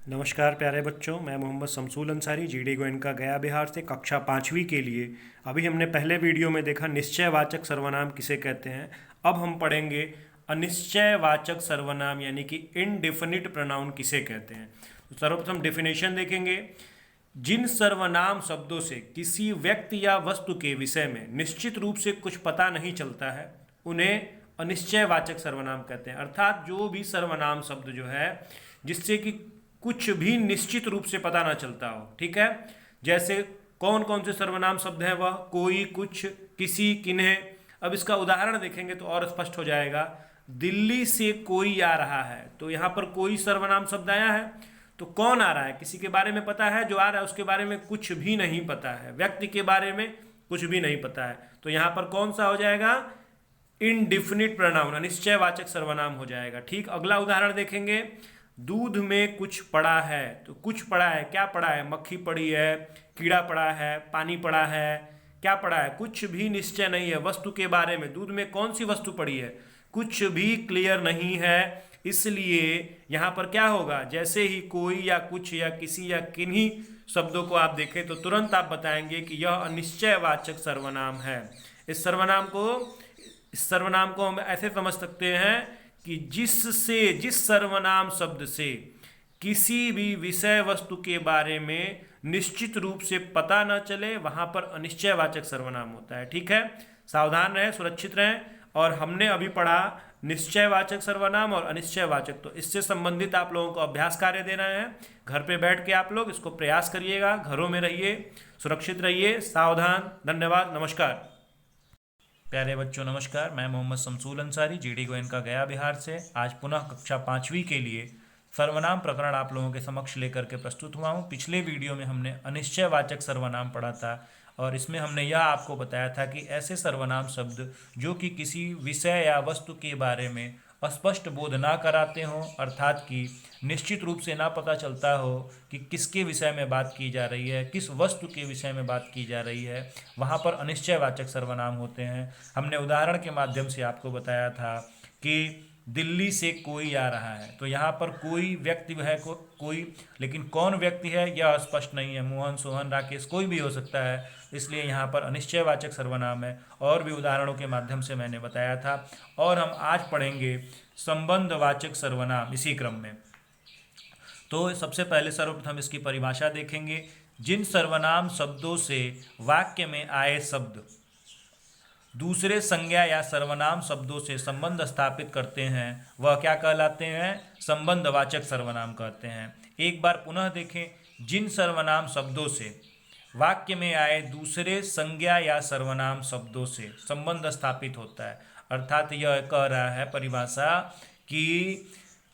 नमस्कार प्यारे बच्चों, मैं मोहम्मद शमसूल अंसारी जीडी गोयनका गया बिहार से कक्षा पाँचवीं के लिए। अभी हमने पहले वीडियो में देखा निश्चयवाचक सर्वनाम किसे कहते हैं। अब हम पढ़ेंगे अनिश्चयवाचक सर्वनाम यानी कि इनडेफिनिट प्रोनाउन किसे कहते हैं। तो सर्वप्रथम डेफिनेशन देखेंगे। जिन सर्वनाम शब्दों से किसी व्यक्ति या वस्तु के विषय में निश्चित रूप से कुछ पता नहीं चलता है उन्हें अनिश्चयवाचक सर्वनाम कहते हैं। अर्थात जो भी सर्वनाम शब्द जो है जिससे कि कुछ भी निश्चित रूप से पता ना चलता हो, ठीक है। जैसे कौन कौन से सर्वनाम शब्द हैं, वह, कोई, कुछ, किसी, किन्हें। अब इसका उदाहरण देखेंगे तो और स्पष्ट हो जाएगा। दिल्ली से कोई आ रहा है, तो यहाँ पर कोई सर्वनाम शब्द आया है, तो कौन आ रहा है किसी के बारे में पता है, जो आ रहा है उसके बारे में कुछ भी नहीं पता है, व्यक्ति के बारे में कुछ भी नहीं पता है, तो यहाँ पर कौन सा हो जाएगा, इनडिफिनिट प्रोनाउन, अनिश्चयवाचक सर्वनाम हो जाएगा। ठीक, अगला उदाहरण देखेंगे। दूध में कुछ पड़ा है, तो कुछ पड़ा है, क्या पड़ा है, मक्खी पड़ी है, कीड़ा पड़ा है, पानी पड़ा है, क्या पड़ा है, कुछ भी निश्चय नहीं है वस्तु के बारे में। दूध में कौन सी वस्तु पड़ी है, कुछ भी क्लियर नहीं है। इसलिए यहाँ पर क्या होगा, जैसे ही कोई या कुछ या किसी या किन्हीं शब्दों को आप देखें तो तुरंत आप बताएंगे कि यह अनिश्चयवाचक सर्वनाम है। इस सर्वनाम को हम ऐसे समझ सकते हैं कि जिस सर्वनाम शब्द से किसी भी विषय वस्तु के बारे में निश्चित रूप से पता न चले वहां पर अनिश्चयवाचक सर्वनाम होता है। ठीक है, सावधान रहें, सुरक्षित रहें। और हमने अभी पढ़ा निश्चयवाचक सर्वनाम और अनिश्चयवाचक, तो इससे संबंधित आप लोगों को अभ्यास कार्य दे रहे हैं। घर पे बैठ के आप लोग इसको प्रयास करिएगा, घरों में रहिए, सुरक्षित रहिए, सावधान। धन्यवाद, नमस्कार। प्यारे बच्चों नमस्कार, मैं मोहम्मद शमसूल अंसारी जीडी गोयनका गया बिहार से आज पुनः कक्षा पाँचवीं के लिए सर्वनाम प्रकरण आप लोगों के समक्ष लेकर के प्रस्तुत हुआ हूँ। पिछले वीडियो में हमने अनिश्चयवाचक सर्वनाम पढ़ा था और इसमें हमने यह आपको बताया था कि ऐसे सर्वनाम शब्द जो कि किसी विषय या वस्तु के बारे में स्पष्ट बोध ना कराते हों, अर्थात कि निश्चित रूप से ना पता चलता हो कि किसके विषय में बात की जा रही है, किस वस्तु के विषय में बात की जा रही है, वहाँ पर अनिश्चयवाचक सर्वनाम होते हैं। हमने उदाहरण के माध्यम से आपको बताया था कि दिल्ली से कोई आ रहा है, तो यहाँ पर कोई व्यक्ति है कोई, लेकिन कौन व्यक्ति है यह स्पष्ट नहीं है। मोहन, सोहन, राकेश, कोई भी हो सकता है, इसलिए यहाँ पर अनिश्चयवाचक सर्वनाम है। और भी उदाहरणों के माध्यम से मैंने बताया था। और हम आज पढ़ेंगे संबंधवाचक सर्वनाम इसी क्रम में। तो सबसे पहले सर्वप्रथम इसकी परिभाषा देखेंगे। जिन सर्वनाम शब्दों से वाक्य में आए शब्द दूसरे संज्ञा या सर्वनाम शब्दों से संबंध स्थापित करते हैं वह क्या कहलाते हैं, संबंधवाचक सर्वनाम कहते हैं। एक बार पुनः देखें। जिन सर्वनाम शब्दों से वाक्य में आए दूसरे संज्ञा या सर्वनाम शब्दों से संबंध स्थापित होता है, अर्थात यह कह रहा है परिभाषा कि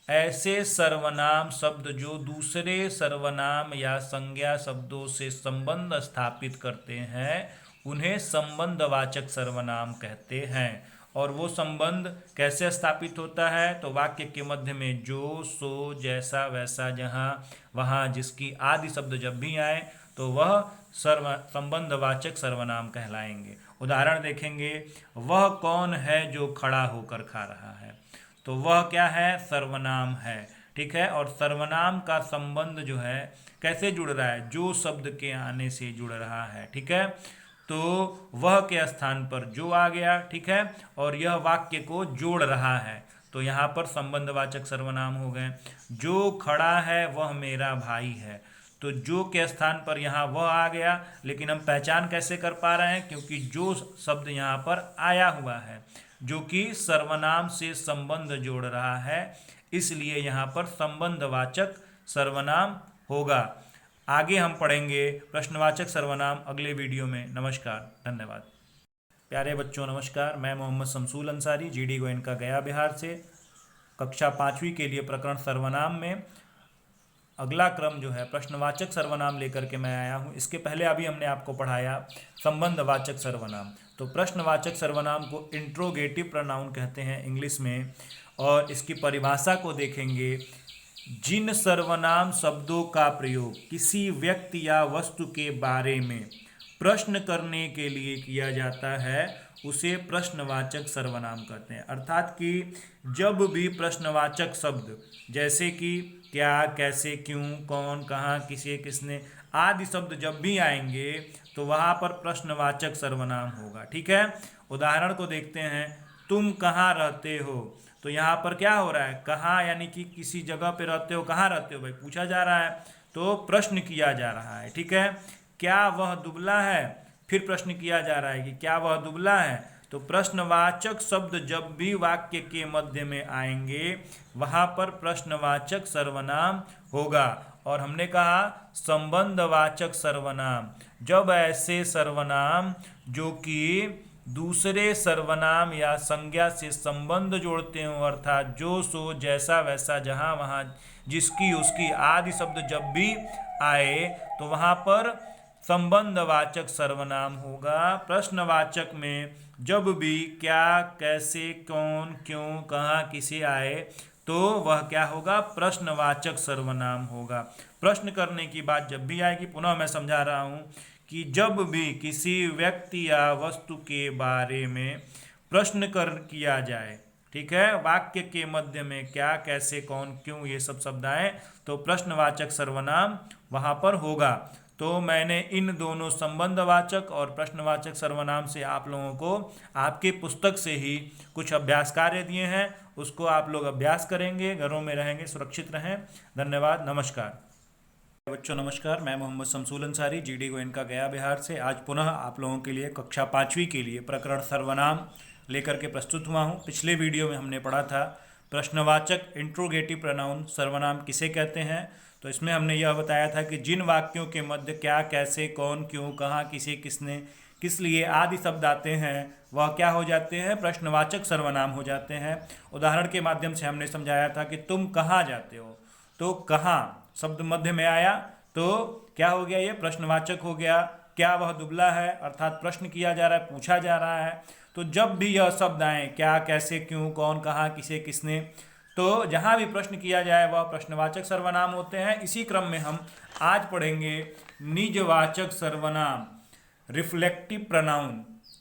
ऐसे सर्वनाम शब्द जो दूसरे सर्वनाम या संज्ञा शब्दों से संबंध स्थापित करते हैं उन्हें संबंधवाचक सर्वनाम कहते हैं। और वो संबंध कैसे स्थापित होता है, तो वाक्य के मध्य में जो, सो, जैसा, वैसा, जहाँ, वहाँ, जिसकी आदि शब्द जब भी आए तो वह संबंधवाचक सर्वनाम कहलाएंगे। उदाहरण देखेंगे। वह कौन है जो खड़ा होकर खा रहा है, तो वह क्या है, सर्वनाम है। ठीक है, और सर्वनाम का संबंध जो है कैसे जुड़ रहा है, जो शब्द के आने से जुड़ रहा है। ठीक है, तो वह के स्थान पर जो आ गया। ठीक है, और यह वाक्य को जोड़ रहा है, तो यहाँ पर संबंधवाचक सर्वनाम हो गए। जो खड़ा है वह मेरा भाई है, तो जो के स्थान पर यहाँ वह आ गया, लेकिन हम पहचान कैसे कर पा रहे हैं, क्योंकि जो शब्द यहाँ पर आया हुआ है जो कि सर्वनाम से संबंध जोड़ रहा है, इसलिए यहाँ पर संबंधवाचक सर्वनाम होगा। आगे हम पढ़ेंगे प्रश्नवाचक सर्वनाम अगले वीडियो में। नमस्कार, धन्यवाद। प्यारे बच्चों नमस्कार, मैं मोहम्मद शमसूल अंसारी जीडी गोयनका गया बिहार से कक्षा पाँचवीं के लिए प्रकरण सर्वनाम में अगला क्रम जो है प्रश्नवाचक सर्वनाम लेकर के मैं आया हूँ। इसके पहले अभी हमने आपको पढ़ाया संबंधवाचक सर्वनाम। तो प्रश्नवाचक सर्वनाम को इंट्रोगेटिव प्रोनाउन कहते हैं इंग्लिश में। और इसकी परिभाषा को देखेंगे। जिन सर्वनाम शब्दों का प्रयोग किसी व्यक्ति या वस्तु के बारे में प्रश्न करने के लिए किया जाता है उसे प्रश्नवाचक सर्वनाम कहते हैं। अर्थात कि जब भी प्रश्नवाचक शब्द जैसे कि क्या, कैसे, क्यों, कौन, कहाँ, किसे, किसने आदि शब्द जब भी आएंगे तो वहाँ पर प्रश्नवाचक सर्वनाम होगा। ठीक है, उदाहरण को देखते हैं। तुम कहाँ रहते हो, तो यहाँ पर क्या हो रहा है, कहाँ यानी कि किसी जगह पे रहते हो, कहाँ रहते हो भाई पूछा जा रहा है, तो प्रश्न किया जा रहा है। ठीक है, क्या वह दुबला है, फिर प्रश्न किया जा रहा है कि क्या वह दुबला है। तो प्रश्नवाचक शब्द जब भी वाक्य के मध्य में आएंगे वहां पर प्रश्नवाचक सर्वनाम होगा। और हमने कहा संबंधवाचक सर्वनाम, जब ऐसे सर्वनाम जो कि दूसरे सर्वनाम या संज्ञा से संबंध जोड़ते हो, अर्थात जो सो जैसा वैसा जहाँ वहाँ जिसकी उसकी आदि शब्द जब भी आए तो वहाँ पर संबंधवाचक सर्वनाम होगा। प्रश्नवाचक में जब भी क्या, कैसे, कौन, क्यों, कहाँ, किसे आए तो वह क्या होगा, प्रश्नवाचक सर्वनाम होगा। प्रश्न करने की बात जब भी आएगी, पुनः मैं समझा रहा हूँ कि जब भी किसी व्यक्ति या वस्तु के बारे में प्रश्न किया जाए, ठीक है, वाक्य के मध्य में क्या, कैसे, कौन, क्यों ये सब शब्द आए तो प्रश्नवाचक सर्वनाम वहाँ पर होगा। तो मैंने इन दोनों संबंधवाचक और प्रश्नवाचक सर्वनाम से आप लोगों को आपके पुस्तक से ही कुछ अभ्यास कार्य दिए हैं, उसको आप लोग अभ्यास करेंगे, घरों में रहेंगे, सुरक्षित रहें। धन्यवाद, नमस्कार। बच्चों नमस्कार, मैं मोहम्मद शमसूल अंसारी जीडी गोयनका गया बिहार से आज पुनः आप लोगों के लिए कक्षा 5वीं के लिए प्रकरण सर्वनाम लेकर के प्रस्तुत हुआ हूँ। पिछले वीडियो में हमने पढ़ा था प्रश्नवाचक इंट्रोगेटिव प्रोनाउन सर्वनाम किसे कहते हैं। तो इसमें हमने यह बताया था कि जिन वाक्यों के मध्य क्या, कैसे, कौन, क्यों, कहाँ, किसे, किसने, किस लिए आदि शब्द आते हैं वह क्या हो जाते हैं, प्रश्नवाचक सर्वनाम हो जाते हैं। उदाहरण के माध्यम से हमने समझाया था कि तुम कहाँ जाते हो, तो कहाँ शब्द मध्य में आया तो क्या हो गया, ये प्रश्नवाचक हो गया। क्या वह दुबला है, अर्थात प्रश्न किया जा रहा है, पूछा जा रहा है। तो जब भी यह शब्द आए क्या, कैसे, क्यों, कौन, कहाँ, किसे, किसने, तो जहाँ भी प्रश्न किया जाए वह प्रश्नवाचक सर्वनाम होते हैं। इसी क्रम में हम आज पढ़ेंगे निजवाचक सर्वनाम, रिफ्लेक्टिव प्रोनाउन।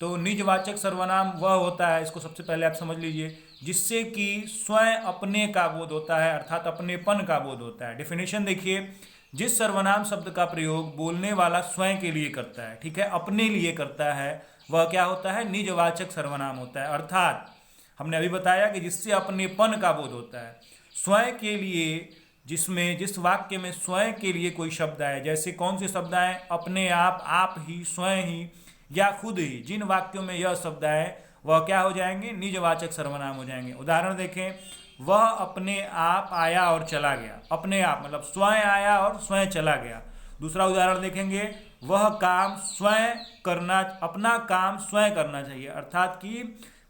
तो निजवाचक सर्वनाम वह होता है, इसको सबसे पहले आप समझ लीजिए, जिससे कि स्वयं अपने का बोध होता है, अर्थात अपनेपन का बोध होता है। डेफिनेशन देखिए, जिस सर्वनाम शब्द का प्रयोग बोलने वाला स्वयं के लिए करता है, ठीक है, अपने लिए करता है, वह क्या होता है, निजवाचक सर्वनाम होता है। अर्थात हमने अभी बताया कि जिससे अपनेपन का बोध होता है, स्वयं के लिए, जिसमें जिस वाक्य में स्वयं के लिए कोई शब्द आए, जैसे कौन से शब्द आए, अपने आप ही, स्वयं ही या खुद ही, जिन वाक्यों में यह शब्द आए वह क्या हो जाएंगे, निजवाचक सर्वनाम हो जाएंगे। उदाहरण देखें, वह अपने आप आया और चला गया। अपने आप मतलब स्वयं आया और स्वयं चला गया। दूसरा उदाहरण देखेंगे, वह काम स्वयं करना, अपना काम स्वयं करना चाहिए, अर्थात कि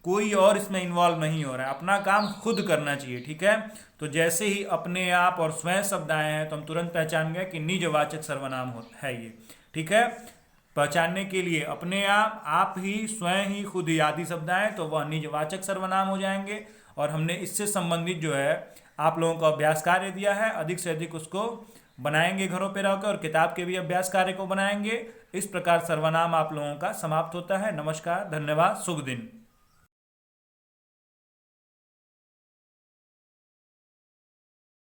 कोई और इसमें इन्वॉल्व नहीं हो रहा है, अपना काम खुद करना चाहिए। ठीक है, तो जैसे ही अपने आप और स्वयं शब्द आए हैं तो हम तुरंत पहचान गए कि निजवाचक सर्वनाम है ये। ठीक है, पहचानने के लिए अपने आप ही, स्वयं ही, खुद ही आदि शब्द आए तो वह निजवाचक सर्वनाम हो जाएंगे। और हमने इससे संबंधित जो है आप लोगों को अभ्यास कार्य दिया है, अधिक से अधिक उसको बनाएंगे घरों पे रहकर, और किताब के भी अभ्यास कार्य को बनाएंगे। इस प्रकार सर्वनाम आप लोगों का समाप्त होता है। नमस्कार, धन्यवाद, शुभ दिन।